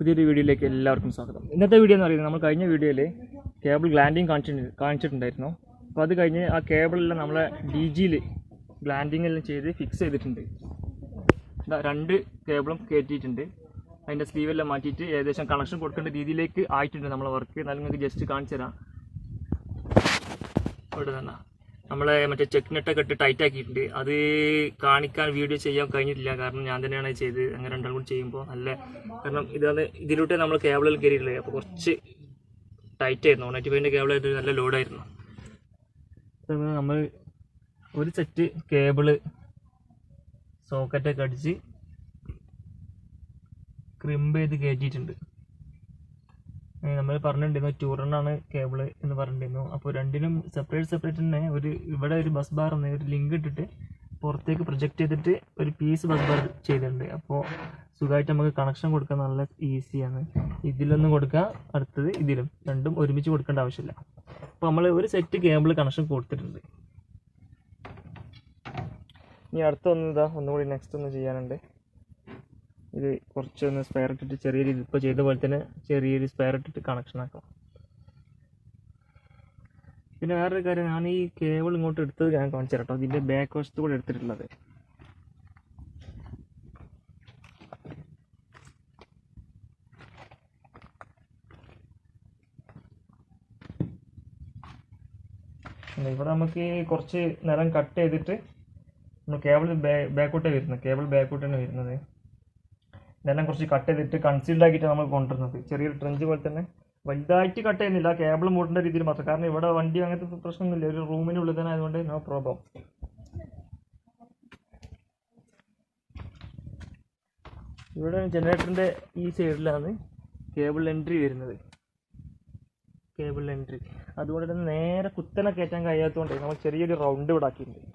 പുതിയൊരു വീഡിയോയിലേക്ക് എല്ലാവർക്കും സ്വാഗതം. ഇന്നത്തെ വീഡിയോ എന്ന് പറയുന്നത് നമ്മൾ കഴിഞ്ഞ വീഡിയോയിൽ കേബിൾ ഗ്ലാൻഡിങ് കാണിച്ചിട്ടുണ്ടായിരുന്നു. അപ്പോൾ അത് കഴിഞ്ഞ് ആ കേബിളെല്ലാം നമ്മളെ DG-യിൽ ഗ്ലാൻഡിങ്ങെല്ലാം ചെയ്ത് ഫിക്സ് ചെയ്തിട്ടുണ്ട്. രണ്ട് കേബിളും കയറ്റിയിട്ടുണ്ട്. അതിൻ്റെ സ്ലീവെല്ലാം മാറ്റിയിട്ട് ഏകദേശം കണക്ഷൻ കൊടുക്കേണ്ട രീതിയിലേക്ക് ആയിട്ടുണ്ട് നമ്മളെ വർക്ക്. എന്നാലും നിങ്ങൾക്ക് ജസ്റ്റ് കാണിച്ചു തരാം. ഇവിടെ തന്നെ നമ്മളെ മറ്റേ ചെക്ക് നെട്ടൊക്കെ ഇട്ട് ടൈറ്റ് ആക്കിയിട്ടുണ്ട്. അത് കാണിക്കാൻ വീഡിയോ ചെയ്യാൻ കഴിഞ്ഞിട്ടില്ല, കാരണം ഞാൻ തന്നെയാണ് ചെയ്ത്. അങ്ങനെ രണ്ടാളും കൂടി ചെയ്യുമ്പോൾ നല്ല, കാരണം ഇതിലൂടെ നമ്മൾ കേബിളിൽ കയറിയിട്ടില്ലേ, അപ്പോൾ കുറച്ച് ടൈറ്റ് ആയിരുന്നു. 95-ൻ്റെ കേബിളായിട്ട് നല്ല ലോഡായിരുന്നു. നമ്മൾ ഒരു സെറ്റ് കേബിള് സോക്കറ്റൊക്കെ അടിച്ച് ക്രിമ്പ് ചെയ്ത് കയറ്റിയിട്ടുണ്ട്. നമ്മൾ പറഞ്ഞിട്ടുണ്ടായിരുന്നു ടൂറിനാണ് കേബിള് എന്ന് പറഞ്ഞിട്ടുണ്ടായിരുന്നു. അപ്പോൾ രണ്ടിനും സെപ്പറേറ്റ് തന്നെ ഇവിടെ ഒരു ബസ് ബാർ ഒരു ലിങ്ക് ഇട്ടിട്ട് പുറത്തേക്ക് പ്രൊജക്റ്റ് ചെയ്തിട്ട് ഒരു പീസ് ബസ് ബാർ ചെയ്തിട്ടുണ്ട്. അപ്പോൾ സുഖമായിട്ട് നമുക്ക് കണക്ഷൻ കൊടുക്കാൻ നല്ല ഈസിയാണ്. ഇതിലൊന്നും കൊടുക്കുക, അടുത്തത് ഇതിലും, രണ്ടും ഒരുമിച്ച് കൊടുക്കേണ്ട ആവശ്യമില്ല. അപ്പോൾ നമ്മൾ ഒരു സെറ്റ് കേബിൾ കണക്ഷൻ കൊടുത്തിട്ടുണ്ട്. ഇനി ഒന്നുകൂടി നെക്സ്റ്റ് ഒന്ന് ചെയ്യാനുണ്ട്. ഇത് കുറച്ചൊന്ന് സ്പെയർ ഇട്ടിട്ട് ചെറിയ രീതി ഇപ്പോൾ ചെയ്ത പോലെ തന്നെ ചെറിയൊരു സ്പെയർ ഇട്ടിട്ട് കണക്ഷൻ ആക്കാം. പിന്നെ വേറൊരു കാര്യം, ഞാൻ ഈ കേബിൾ ഇങ്ങോട്ട് എടുത്തത് ഞാൻ കാണിച്ചു തരാം കേട്ടോ. ഇതിൻ്റെ ബാക്ക് വശത്ത് കൂടെ എടുത്തിട്ടുള്ളത്. ഇവിടെ നമുക്ക് കുറച്ച് നേരം കട്ട് ചെയ്തിട്ട് നമ്മൾ കേബിൾ ബാക്കോട്ടാണ് വരുന്നത്. ഇതെല്ലാം കുറച്ച് കട്ട് ചെയ്തിട്ട് കൺസീൽഡ് ആക്കിയിട്ട് നമ്മൾ കൊണ്ടുവരുന്നത്. ചെറിയൊരു ട്രെഞ്ച് പോലെ തന്നെ, വലുതായിട്ട് കട്ട് ചെയ്യുന്നില്ല, കേബിൾ മൂടേണ്ട രീതിയിൽ മാത്രം. കാരണം ഇവിടെ വണ്ടി അങ്ങനത്തെ പ്രശ്നമൊന്നുമില്ല, ഒരു റൂമിനുള്ളിൽ തന്നെ ആയതുകൊണ്ട് നോ പ്രോബ്ലം. ഇവിടെ ജനറേറ്ററിൻ്റെ ഈ സൈഡിലാണ് കേബിൾ എൻട്രി വരുന്നത്. അതുകൊണ്ട് തന്നെ നേരെ കുത്തനെ കയറ്റാൻ കഴിയാത്തതുകൊണ്ട് നമ്മൾ ചെറിയൊരു റൗണ്ട് ഇവിടെ ആക്കിയിട്ടുണ്ട്.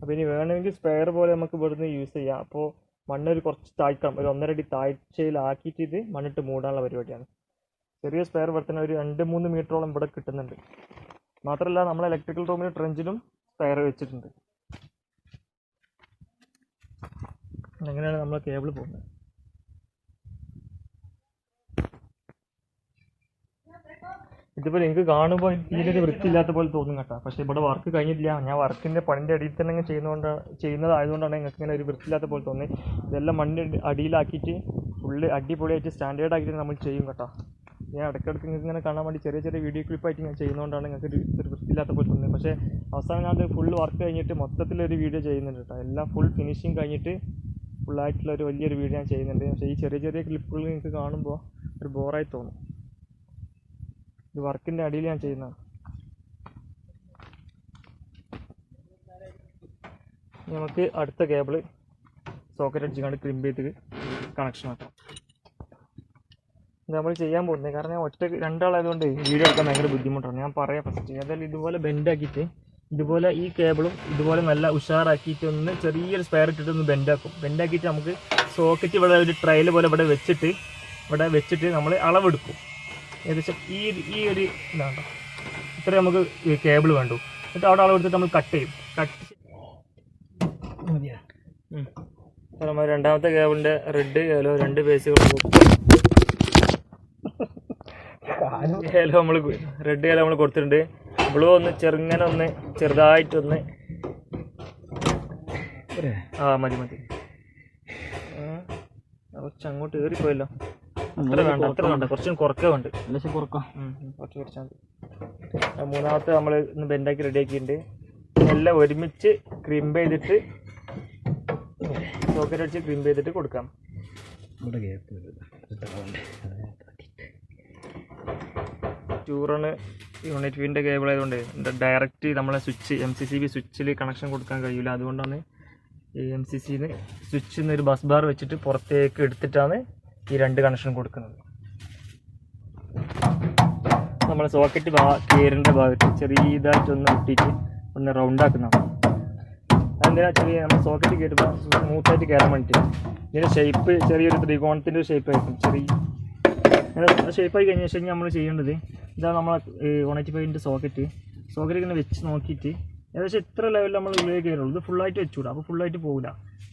അപ്പോൾ ഇനി വേണമെങ്കിൽ സ്പെയർ പോലെ നമുക്ക് ഇവിടുന്ന് യൂസ് ചെയ്യാം. അപ്പോൾ മണ്ണൊരു കുറച്ച് താഴ്ക്കണം, ഒരു 1.5 അടി താഴ്ചയിലാക്കിയിട്ട് ഇത് മണ്ണിട്ട് മൂടാനുള്ള പരിപാടിയാണ്. ചെറിയ സ്പെയർ വർത്തന ഒരു 2-3 മീറ്ററോളം ഇവിടെ കിട്ടുന്നുണ്ട്. മാത്രമല്ല നമ്മൾ ഇലക്ട്രിക്കൽ റൂമിൽ ട്രെഞ്ചിലും സ്പെയർ വെച്ചിട്ടുണ്ട്. അങ്ങനെയാണ് നമ്മൾ കേബിൾ പോകുന്നത്. ഇതിപ്പോൾ നിങ്ങൾക്ക് കാണുമ്പോൾ ഇതിലൊരു വൃത്തിയില്ലാത്ത പോലെ തോന്നും കേട്ടോ. പക്ഷേ ഇവിടെ വർക്ക് കഴിഞ്ഞിട്ടില്ല. ഞാൻ വർക്കിൻ്റെ പണിൻ്റെ അടിയിൽ തന്നെ ചെയ്യുന്നതായതുകൊണ്ടാണ് നിങ്ങൾക്ക് ഇങ്ങനെ ഒരു വൃത്തിയില്ലാത്ത പോലെ തോന്നി. ഇതെല്ലാം മണ്ണിൻ്റെ അടിയിലാക്കിയിട്ട് ഫുള്ള് അടിപൊളിയായിട്ട് സ്റ്റാൻഡേർഡ് ആക്കിയിട്ട് നമ്മൾ ചെയ്യും കേട്ടോ. ഞാൻ ഇടയ്ക്കിടയ്ക്ക് നിങ്ങൾക്ക് ഇങ്ങനെ കാണാൻ വേണ്ടി ചെറിയ വീഡിയോ ക്ലിപ്പായിട്ട് ഞാൻ ചെയ്യുന്നതുകൊണ്ടാണ് നിങ്ങൾക്ക് ഒരു വൃത്തിയില്ലാത്ത പോലെ തോന്നുന്നത്. പക്ഷേ അവസാനം ഞാൻ ഫുൾ വർക്ക് കഴിഞ്ഞിട്ട് മൊത്തത്തിലൊരു വീഡിയോ ചെയ്യുന്നുണ്ട് കേട്ടോ. എല്ലാം ഫുൾ ഫിനിഷിങ് കഴിഞ്ഞിട്ട് ഫുള്ളായിട്ടുള്ള ഒരു വലിയൊരു വീഡിയോ ഞാൻ ചെയ്യുന്നുണ്ട്. പക്ഷേ ഈ ചെറിയ ക്ലിപ്പുകൾ നിങ്ങൾക്ക് കാണുമ്പോൾ ഒരു ബോറായി തോന്നും. ഇത് വർക്കിൻ്റെ അടിയിൽ ഞാൻ ചെയ്യുന്നതാണ്. നമുക്ക് അടുത്ത കേബിള് സോക്കറ്റ് അടിച്ചുകൊണ്ട് ക്രിമ്പ് ചെയ്ത് കണക്ഷൻ ആക്കാം. ഇത് നമ്മൾ ചെയ്യാൻ പോകുന്നത്, കാരണം ഞാൻ രണ്ടാളായതുകൊണ്ട് വീഡിയോ എടുക്കാൻ ഭയങ്കര ബുദ്ധിമുട്ടാണ്. ഞാൻ പറയാം ഫസ്റ്റ്, ഏതായാലും ഇതുപോലെ ബെൻഡാക്കിയിട്ട് ഇതുപോലെ ഈ കേബിളും ഇതുപോലെ നല്ല ഉഷാറാക്കിയിട്ട് ഒന്ന് ചെറിയൊരു സ്പെയർ ഇട്ടിട്ട് ഒന്ന് ബെൻഡാക്കിയിട്ട് നമുക്ക് സോക്കറ്റ് ഇവിടെ ഒരു ട്രയൽ പോലെ ഇവിടെ വെച്ചിട്ട് നമ്മൾ അളവെടുക്കും. ഏകദേശം ഈ ഒരു ഇതാണ് ഇത്ര നമുക്ക് കേബിൾ വേണ്ടു. എന്നിട്ട് അവിടെ അളവെടുത്തിട്ട് നമ്മൾ കട്ട് ചെയ്യും. നമ്മൾ രണ്ടാമത്തെ കേബിളിൻ്റെ റെഡ് യെല്ലോ 2 പീസുകൾ റെഡ് യെല്ലോ നമ്മൾ കൊടുത്തിട്ടുണ്ട്. ബ്ലൂ ഒന്ന് ചെറുതായിട്ടൊന്ന് മതി കുറച്ച് അങ്ങോട്ട് കയറിപ്പോയല്ലോ. അത്ര വേണ്ട, കുറച്ചും കുറച്ചാൽ മതി. മൂന്നാമത്തെ നമ്മൾ ഇന്ന് ബെൻഡാക്കി റെഡിയാക്കിയിട്ടുണ്ട്. എല്ലാം ഒരുമിച്ച് ക്രിമ്പ് ചെയ്തിട്ട് സോക്കറ്റ് അടിച്ച് ക്രിമ്പ് ചെയ്തിട്ട് കൊടുക്കാം. ടൂറിന് യൂണിറ്റ് ഫീൻ്റെ കേബിൾ ആയതുകൊണ്ട് ഡയറക്റ്റ് നമ്മളെ MCCB സ്വിച്ചിൽ കണക്ഷൻ കൊടുക്കാൻ കഴിയില്ല. അതുകൊണ്ടാണ് ഈ MCCന്ന് സ്വിച്ചിൽ നിന്ന് ഒരു ബസ് ബാർ വെച്ചിട്ട് പുറത്തേക്ക് എടുത്തിട്ടാണ് ഈ 2 കണക്ഷൻ കൊടുക്കുന്നത്. നമ്മൾ സോക്കറ്റ് കയറിൻ്റെ ഭാഗത്ത് ചെറിയതായിട്ടൊന്ന് ഇട്ടിട്ട് ഒന്ന് റൗണ്ട് ആക്കുന്നതാണ്. അതെന്തിനാ നമ്മൾ സോക്കറ്റ് കയറ്റുമ്പോൾ സ്മൂത്തായിട്ട് കയറാൻ വേണ്ടിയിട്ട്. ഇതിൻ്റെ ഷേപ്പ് ചെറിയൊരു ത്രികോണത്തിൻ്റെ ഷേപ്പ് ആയിരിക്കും. അങ്ങനെ ഷേപ്പായി കഴിഞ്ഞ ശേഷം നമ്മൾ ചെയ്യേണ്ടത് ഇതാണ്. നമ്മളെ 185-ൻ്റെ സോക്കറ്റ് ഇങ്ങനെ വെച്ച് നോക്കിയിട്ട് ഏകദേശം ഇത്ര ലെവലിൽ നമ്മൾ ഉള്ളിലേക്ക് കയറുള്ളൂ. ഇത് ഫുള്ളായിട്ട് വെച്ചുകൂടാ, അപ്പോൾ ഫുള്ളായിട്ട് പോകില്ല.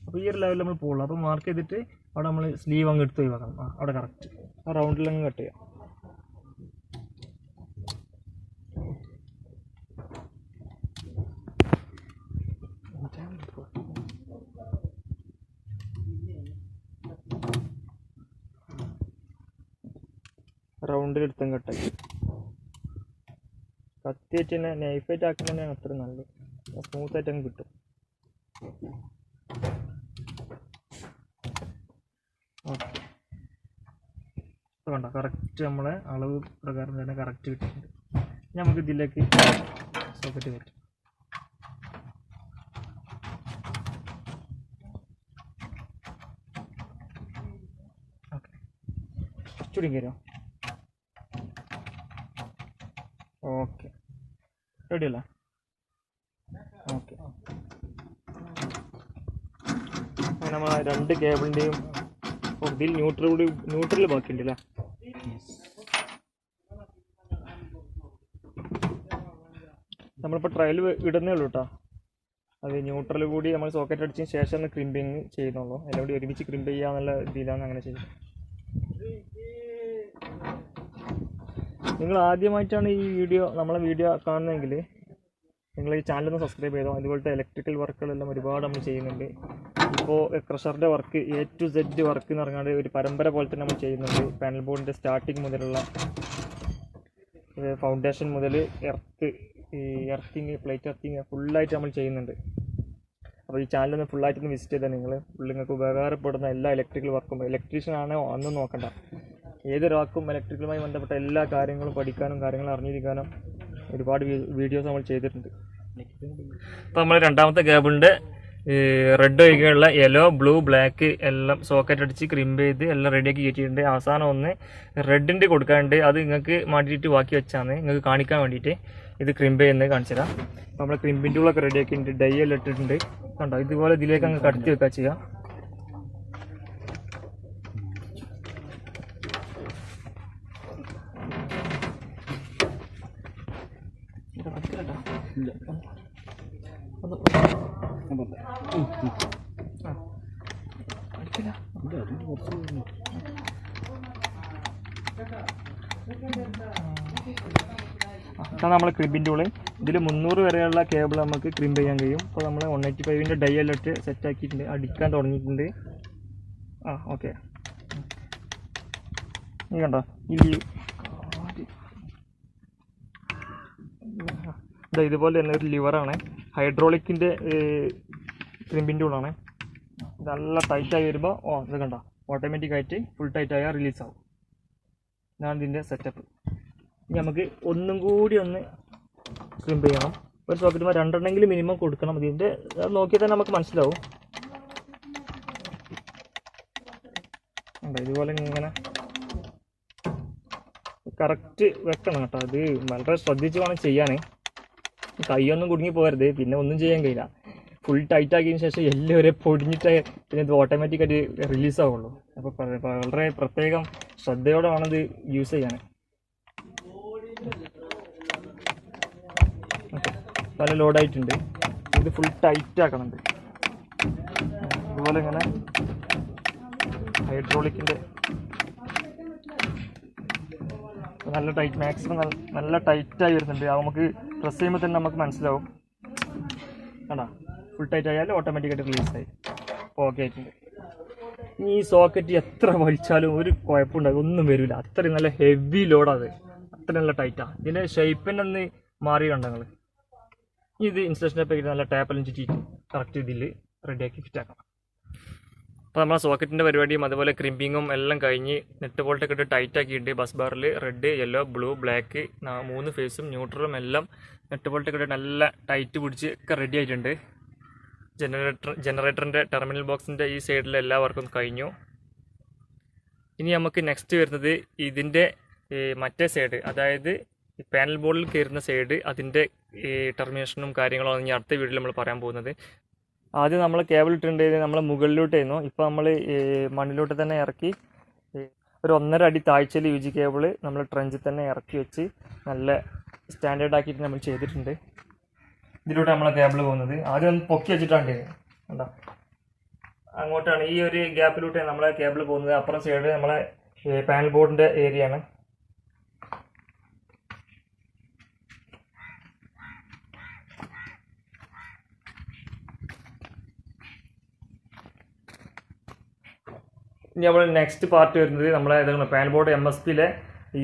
അപ്പോൾ ഈ ഒരു ലെവലിൽ നമ്മൾ പോകുള്ളൂ. അപ്പോൾ മാർക്ക് ചെയ്തിട്ട് അവിടെ നമ്മൾ സ്ലീവ് അങ്ങ് എടുത്ത് ഒഴിവാക്കണം. അവിടെ കറക്റ്റ് ആ റൗണ്ടിലങ്ങ് കട്ട് ചെയ്യാം. റൗണ്ടിൽ എടുത്തും കട്ടാക്കി കത്തി വെച്ച് തന്നെ നൈഫായിട്ട് ആക്കുന്നത് തന്നെയാണ് അത്ര നല്ലത്. സ്മൂത്തായിട്ട് അങ്ങ് കിട്ടും. ഓക്കെ, വേണ്ട കറക്റ്റ് നമ്മളെ അളവ് പ്രകാരം തന്നെ കറക്റ്റ് കിട്ടിയിട്ടുണ്ട്. നമുക്ക് ഇതിലേക്ക് സോക്കറ്റ് പറ്റും. ഓക്കെ, ചുരുങ്ങി തരുമോ? ഓക്കെ, റെഡി അല്ലേ? ഓക്കെ, നമ്മൾ രണ്ട് കേബിളിൻ്റെയും ഇതിൽ ന്യൂട്രൽ ബാക്കിയുണ്ട് അല്ലേ? നമ്മളിപ്പോൾ ട്രയൽ ഇടുന്നേ ഉള്ളൂ കേട്ടോ. അത് ന്യൂട്രൽ കൂടി നമ്മൾ സോക്കറ്റ് അടിച്ചതിന് ശേഷം ക്രിമ്പിങ് ചെയ്യുന്നുള്ളൂ. എല്ലാം കൂടി ഒരുമിച്ച് ക്രിമ്പ് ചെയ്യാന്നുള്ള രീതിയിലാണ് അങ്ങനെ ചെയ്യുന്നത്. നിങ്ങൾ ആദ്യമായിട്ടാണ് ഈ നമ്മളെ വീഡിയോ കാണുന്നതെങ്കിൽ നിങ്ങൾ ഈ ചാനലൊന്ന് സബ്സ്ക്രൈബ് ചെയ്തോ. അതുപോലത്തെ ഇലക്ട്രിക്കൽ വർക്കുകളെല്ലാം ഒരുപാട് നമ്മൾ ചെയ്യുന്നുണ്ട്. ഇപ്പോൾ ക്രഷറിൻ്റെ work A to Z work എന്ന് പറഞ്ഞാൽ ഒരു പരമ്പര പോലെ തന്നെ നമ്മൾ ചെയ്യുന്നുണ്ട്. പാനൽ ബോർഡിൻ്റെ സ്റ്റാർട്ടിങ് മുതലുള്ള ഫൗണ്ടേഷൻ മുതൽ എർത്തിങ് പ്ലേറ്റ് എർത്തിങ് ഫുള്ളായിട്ട് നമ്മൾ ചെയ്യുന്നുണ്ട്. അപ്പോൾ ഈ ചാനലൊന്ന് ഫുള്ളായിട്ടൊന്ന് വിസിറ്റ് ചെയ്താൽ നിങ്ങൾക്ക് ഉപകാരപ്പെടുന്ന എല്ലാ ഇലക്ട്രിക്കൽ വർക്കും, ഇലക്ട്രീഷ്യൻ ആണോ അതൊന്നും നോക്കണ്ട, ഏതൊരാൾക്കും ഇലക്ട്രിക്കലുമായി ബന്ധപ്പെട്ട എല്ലാ കാര്യങ്ങളും പഠിക്കാനും കാര്യങ്ങളും അറിഞ്ഞിരിക്കാനും ഒരുപാട് വീഡിയോസ് നമ്മൾ ചെയ്തിട്ടുണ്ട്. അപ്പോൾ നമ്മൾ രണ്ടാമത്തെ കേബിളിൻ്റെ റെഡ് ഒഴികെയുള്ള യെല്ലോ, ബ്ലൂ, ബ്ലാക്ക് എല്ലാം സോക്കറ്റ് അടിച്ച് ക്രിമ്പ് ചെയ്ത് എല്ലാം റെഡിയാക്കി കയറ്റിയിട്ടുണ്ട്. അവസാനം ഒന്ന് റെഡിൻ്റെ കൊടുക്കാനുണ്ട്. അത് നിങ്ങൾക്ക് മാറ്റിയിട്ട് ബാക്കി വെച്ചാണ് നിങ്ങൾക്ക് കാണിക്കാൻ വേണ്ടിയിട്ട് ഇത് ക്രിമ്പ് ചെയ്യുന്നത് കാണിച്ചു തരാം. അപ്പോൾ നമ്മൾ ക്രിമ്പിൻ്റെ ഉള്ളൊക്കെ റെഡിയാക്കിയിട്ടുണ്ട്. ഡൈ എല്ലാം ഇട്ടിട്ടുണ്ട്. കണ്ടോ, ഇതുപോലെ ഇതിലേക്ക് അങ്ങ് കടത്തി വെക്കുക ചെയ്യാം. നമ്മൾ ക്രിമ്പിൻ്റെ ഉള്ളിൽ ഇതിൽ 300 വരെയുള്ള കേബിൾ നമുക്ക് ക്രിമ്പ് ചെയ്യാൻ കഴിയും. അപ്പോൾ നമ്മൾ 185ൻ്റെ ഡൈ എല്ലാം ഇട്ട് സെറ്റ് ആക്കിയിട്ടുണ്ട്. അടിക്കാൻ തുടങ്ങിയിട്ടുണ്ട്. ഓക്കെ, നീ കണ്ടോ ഇതുപോലെ തന്നെ ഒരു ലിവറാണ്. ഹൈഡ്രോളിക്കിൻ്റെ ക്രിമ്പിൻ്റെ ഉള്ളാണ്. നല്ല ടൈറ്റായി വരുമ്പോൾ ഇത് കണ്ടോ ഓട്ടോമാറ്റിക്കായിട്ട് ഫുൾ ടൈറ്റായാൽ റിലീസാവും. ഇതാണ് ഇതിൻ്റെ സെറ്റപ്പ്. ഇനി നമുക്ക് ഒന്നും കൂടി ഒന്ന് ക്രിമ്പ് ചെയ്യണം. ഒരു സോക്കറ്റുമ്പോൾ 2 മിനിമം കൊടുക്കണം. ഇതിൻ്റെ നോക്കിയാൽ തന്നെ നമുക്ക് മനസ്സിലാവും. ഇതുപോലെ ഇങ്ങനെ കറക്റ്റ് വെക്കണം കേട്ടോ. ഇത് വളരെ ശ്രദ്ധിച്ച് വേണം ചെയ്യാൻ. കൈയൊന്നും കുടുങ്ങി പോകരുത്, പിന്നെ ഒന്നും ചെയ്യാൻ കഴിയില്ല. ഫുൾ ടൈറ്റ് ആക്കിയതിന് ശേഷം എല്ലാം വരെ പൊടിഞ്ഞിട്ട് പിന്നെ ഇത് ഓട്ടോമാറ്റിക്കായിട്ട് റിലീസാവുള്ളൂ. അപ്പോൾ വളരെ പ്രത്യേകം ശ്രദ്ധയോടെ വേണം ഇത് യൂസ് ചെയ്യാൻ. പല ലോഡായിട്ടുണ്ട്. ഇത് ഫുൾ ടൈറ്റ് ആക്കണുണ്ട്. അതുപോലെ ഇങ്ങനെ ഹൈഡ്രോളിക്കിൻ്റെ നല്ല ടൈറ്റ്, മാക്സിമം നല്ല ടൈറ്റായി വരുന്നുണ്ട്. അത് നമുക്ക് പ്രസ് ചെയ്യുമ്പോൾ തന്നെ നമുക്ക് മനസ്സിലാവും. കണ്ടാ ഫുൾ ടൈറ്റ് ആയാലും ഓട്ടോമാറ്റിക്കായിട്ട് റിലീസായി ഓക്കെ ആയിട്ടുണ്ട്. ഈ സോക്കറ്റ് എത്ര വലിച്ചാലും ഒരു കുഴപ്പമുണ്ടാകും, ഒന്നും വരില്ല. അത്രയും നല്ല ഹെവി ലോഡാണ്, അത്ര നല്ല ടൈറ്റാണ്. ഇതിൻ്റെ ഷേപ്പിൻ്റെ ഒന്ന് മാറി കണ്ടങ്ങൾ. ഇത് ഇൻസ്റ്റലേഷൻ ടേപ്പ് നല്ല ടാപ്പെല്ലാം ചുറ്റിയിട്ട് കറക്റ്റ് ഇതിൽ റെഡിയാക്കി ഫിറ്റാക്കണം. അപ്പോൾ നമ്മളെ സോക്കറ്റിൻ്റെ പരിപാടിയും അതുപോലെ ക്രിമ്പിങ്ങും എല്ലാം കഴിഞ്ഞ് നെറ്റ് ബോൾട്ടൊക്കെ ഇട്ട് ടൈറ്റ് ആക്കിയിട്ട് ബസ് ബാറിൽ റെഡ്, യെല്ലോ, ബ്ലൂ, ബ്ലാക്ക് 3 ഫേസും ന്യൂട്രലും എല്ലാം നെറ്റ് ബോൾട്ടൊക്കെ ഇട്ട് നല്ല ടൈറ്റ് പിടിച്ച് ഒക്കെ റെഡി ആയിട്ടുണ്ട്. ജനറേറ്ററിൻ്റെ ടെർമിനൽ ബോക്സിൻ്റെ ഈ സൈഡിലെ എല്ലാ വർക്കും കഴിഞ്ഞു. ഇനി നമുക്ക് നെക്സ്റ്റ് വരുന്നത് ഇതിൻ്റെ മറ്റേ സൈഡ്, അതായത് പാനൽ ബോർഡിൽ കയറുന്ന സൈഡ്, അതിൻ്റെ ടെർമിനേഷനും കാര്യങ്ങളും ഇനി അടുത്ത വീഡിയോയിൽ നമ്മൾ പറയാൻ പോകുന്നത്. ആദ്യം നമ്മൾ കേബിൾ ഇട്ടിട്ടുണ്ടെങ്കിൽ നമ്മൾ മുകളിലോട്ടായിരുന്നു. ഇപ്പോൾ നമ്മൾ മണ്ണിലോട്ട് തന്നെ ഇറക്കി ഒരു 1.5 അടി താഴ്ചയിൽ UG കേബിൾ നമ്മൾ ട്രെഞ്ചിൽ തന്നെ ഇറക്കി വെച്ച് നല്ല സ്റ്റാൻഡേർഡ് ആക്കിയിട്ട് നമ്മൾ ചെയ്തിട്ടുണ്ട്. ഇതിലൂടെ നമ്മളെ കേബിൾ പോകുന്നത് ആദ്യം ഒന്ന് പൊക്കി വെച്ചിട്ടാണ് കണ്ടോ. അങ്ങോട്ടാണ് ഈ ഒരു ഗ്യാപ്പിലൂടെ നമ്മളെ കേബിൾ പോകുന്നത്. അപ്പുറം സൈഡ് നമ്മളെ പാനൽ ബോർഡിന്റെ ഏരിയ ആണ്. ഇനി നമ്മൾ നെക്സ്റ്റ് പാർട്ട് വരുന്നത് നമ്മളെ പാനൽ ബോർഡ് MSPയിലെ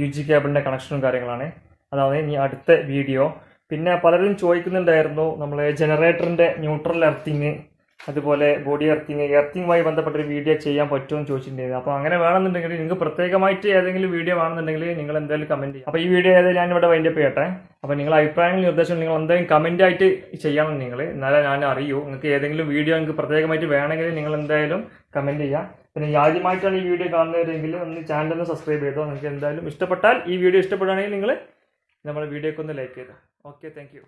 UG കേബിളിന്റെ കണക്ഷനും കാര്യങ്ങളാണ്. അതാണ് ഇനി അടുത്ത വീഡിയോ. പിന്നെ പലരും ചോദിക്കുന്നുണ്ടായിരുന്നു നമ്മളെ ജനറേറ്ററിന്റെ ന്യൂട്രൽ എർത്തിങ്, അതുപോലെ ബോഡി എർത്തിങ്ങുമായി ബന്ധപ്പെട്ടൊരു വീഡിയോ ചെയ്യാൻ പറ്റുമോ എന്ന് ചോദിച്ചിട്ടുണ്ടായിരുന്നു. അപ്പോൾ അങ്ങനെ വേണമെന്നുണ്ടെങ്കിൽ നിങ്ങൾക്ക് പ്രത്യേകമായിട്ട് ഏതെങ്കിലും വീഡിയോ വേണമെന്നുണ്ടെങ്കിൽ നിങ്ങൾ എന്തായാലും കമന്റ് ചെയ്യുക. അപ്പോൾ ഈ വീഡിയോ ഏതായാലും ഞാൻ ഇവിടെ വൈൻഡപ്പ് ചെയ്യട്ടെ. അപ്പോൾ നിങ്ങൾ അഭിപ്രായങ്ങൾ നിർദ്ദേശം നിങ്ങൾ എന്തായാലും കമന്റ് ആയിട്ട് ചെയ്യണം. നിങ്ങൾ എന്നാലേ ഞാൻ അറിയൂ. നിങ്ങൾക്ക് ഏതെങ്കിലും വീഡിയോ നിങ്ങൾക്ക് പ്രത്യേകമായിട്ട് വേണമെങ്കിൽ നിങ്ങൾ എന്തായാലും കമന്റ് ചെയ്യുക. പിന്നെ ആദ്യമായിട്ടാണ് ഈ വീഡിയോ കാണുന്നവരെങ്കിൽ ഒന്ന് ചാനൽ ഒന്ന് സബ്സ്ക്രൈബ് ചെയ്തോ. നിങ്ങൾക്ക് എന്തായാലും ഇഷ്ടപ്പെട്ടാൽ ഈ വീഡിയോ ഇഷ്ടപ്പെടുകയാണെങ്കിൽ നിങ്ങൾ നമ്മുടെ വീഡിയോക്ക് ഒന്ന് ലൈക്ക് ചെയ്തോ. Okay, thank you.